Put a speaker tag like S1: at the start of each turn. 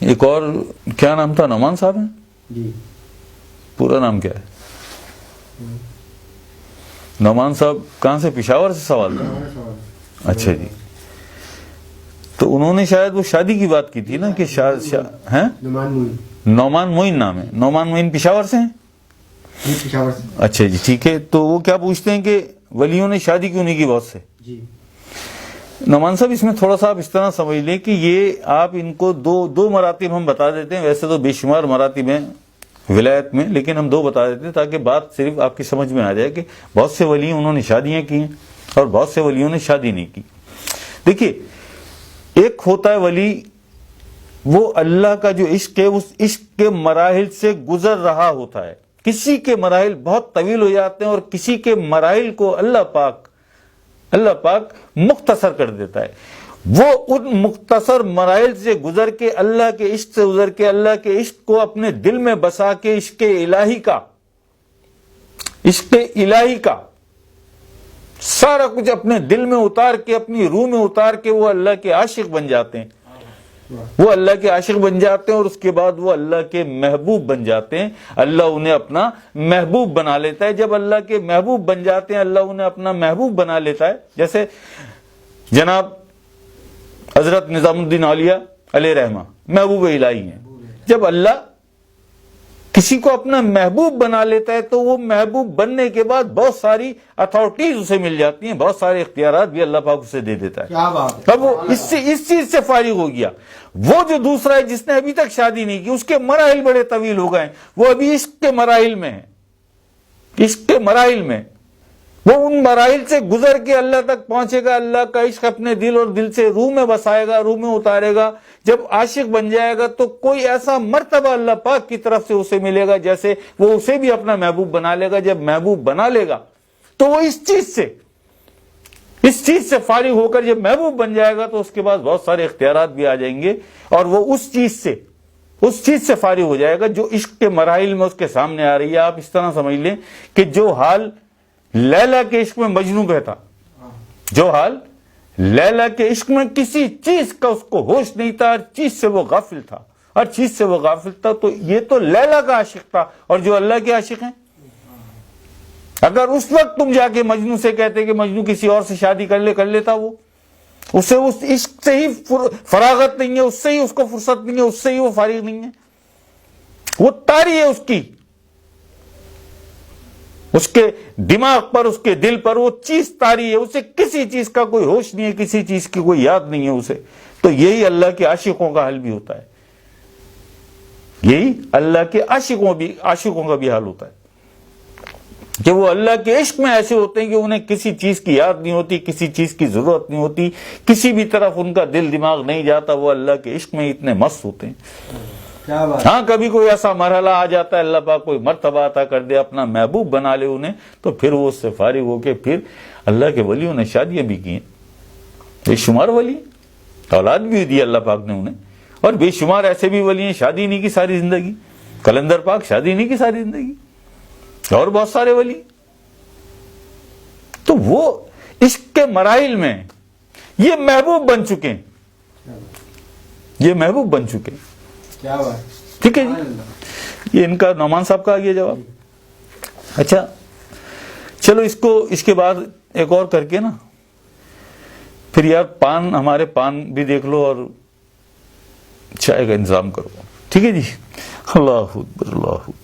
S1: ایک اور کیا نام تھا, نعمان صاحب ہیں
S2: جی,
S1: پورا نام کیا ہے؟ نعمان صاحب کہاں سے, پشاور سے سوال تھا؟ اچھا جی, تو انہوں نے شاید وہ شادی کی بات کی تھی نا کہ نعمان معین نام ہے, نعمان معین پشاور سے ہیں؟
S2: پشاور سے.
S1: اچھا جی ٹھیک ہے. تو وہ کیا پوچھتے ہیں کہ ولیوں نے شادی کیوں نہیں کی بہت سے؟
S2: جی,
S1: نعمان صاحب اس میں تھوڑا سا آپ اس طرح سمجھ لیں کہ یہ آپ ان کو دو مراتب ہم بتا دیتے ہیں, ویسے تو بے شمار مراتب ہیں ولایت میں, لیکن ہم 2 بتا دیتے ہیں تاکہ بات صرف آپ کی سمجھ میں آ جائے کہ بہت سے ولی انہوں نے شادیاں کی ہیں اور بہت سے ولیوں نے شادی نہیں کی. دیکھیے, ایک ہوتا ہے ولی, وہ اللہ کا جو عشق ہے اس عشق کے مراحل سے گزر رہا ہوتا ہے. کسی کے مراحل بہت طویل ہو جاتے ہیں اور کسی کے مراحل کو اللہ پاک مختصر کر دیتا ہے. وہ ان مختصر مراحل سے گزر کے اللہ کے عشق سے گزر کے اللہ کے عشق کو اپنے دل میں بسا کے عشق الہی کا سارا کچھ اپنے دل میں اتار کے, اپنی روح میں اتار کے وہ اللہ کے عاشق بن جاتے ہیں. وہ اللہ کے عاشق بن جاتے ہیں اور اس کے بعد وہ اللہ کے محبوب بن جاتے ہیں. اللہ انہیں اپنا محبوب بنا لیتا ہے. جب اللہ کے محبوب بن جاتے ہیں, اللہ انہیں اپنا محبوب بنا لیتا ہے. جیسے جناب حضرت نظام الدین اولیاء علیہ رحمہ محبوب الہی ہیں. جب اللہ کسی کو اپنا محبوب بنا لیتا ہے تو وہ محبوب بننے کے بعد بہت ساری اتھارٹیز اسے مل جاتی ہیں, بہت سارے اختیارات بھی اللہ پاک اسے دے دیتا ہے. اب وہ اس چیز سے فارغ ہو گیا. وہ جو دوسرا ہے جس نے ابھی تک شادی نہیں کی, اس کے مراحل بڑے طویل ہو گئے, وہ ابھی عشق کے مراحل میں ہے. عشق کے مراحل میں وہ ان مراحل سے گزر کے اللہ تک پہنچے گا. اللہ کا عشق اپنے دل اور دل سے روح میں بسائے گا, روح میں اتارے گا. جب عاشق بن جائے گا تو کوئی ایسا مرتبہ اللہ پاک کی طرف سے اسے ملے گا جیسے وہ اسے بھی اپنا محبوب بنا لے گا. جب محبوب بنا لے گا تو وہ اس چیز سے فارغ ہو کر جب محبوب بن جائے گا تو اس کے بعد بہت سارے اختیارات بھی آ جائیں گے اور وہ اس چیز سے فارغ ہو جائے گا جو عشق کے مراحل میں اس کے سامنے آ رہی ہے. آپ اس طرح سمجھ لیں کہ جو حال لیلا کے عشق میں مجنوں پہ تھا, جو حال لیلا کے عشق میں کسی چیز کا اس کو ہوش نہیں تھا, ہر چیز سے وہ غافل تھا, تو یہ تو لیلا کا عاشق تھا. اور جو اللہ کے عاشق ہیں, اگر اس وقت تم جا کے مجنوں سے کہتے کہ مجنوں کسی اور سے شادی کر لیتا, وہ اسے اس عشق سے ہی فراغت نہیں ہے, اس سے ہی اس کو فرصت نہیں ہے, اس سے ہی وہ فارغ نہیں ہے. وہ طاری ہے اس کے دماغ پر, اس کے دل پر وہ چیز طاری ہے, اسے کسی چیز کا کوئی ہوش نہیں ہے, کسی چیز کی کوئی یاد نہیں ہے اسے. تو یہی اللہ کے عاشقوں کا حل بھی ہوتا ہے, یہی اللہ کے عاشقوں کا بھی حال ہوتا ہے کہ وہ اللہ کے عشق میں ایسے ہوتے ہیں کہ انہیں کسی چیز کی یاد نہیں ہوتی, کسی چیز کی ضرورت نہیں ہوتی, کسی بھی طرف ان کا دل دماغ نہیں جاتا. وہ اللہ کے عشق میں اتنے مست ہوتے ہیں. ہاں کبھی کوئی ایسا مرحلہ آ جاتا ہے, اللہ پاک کوئی مرتبہ عطا کر دے, اپنا محبوب بنا لے انہیں, تو پھر وہ اس سے فارغ ہو کے پھر اللہ کے ولیوں نے شادیاں بھی کی ہیں. بے شمار ولی, اولاد بھی دی اللہ پاک نے انہیں, اور بے شمار ایسے بھی ولی ہیں شادی نہیں کی ساری زندگی. کلندر پاک شادی نہیں کی ساری زندگی, اور بہت سارے ولی. تو وہ عشق کے مراحل میں یہ محبوب بن چکے ہیں, ٹھیک ہے جی. یہ ان کا نعمان صاحب کا آ گیا جواب. اچھا چلو اس کے بعد ایک اور کر کے نا پھر یار ہمارے پان بھی دیکھ لو اور چائے کا انتظام کرو, ٹھیک ہے جی. اللہ اکبر, اللہ اکبر.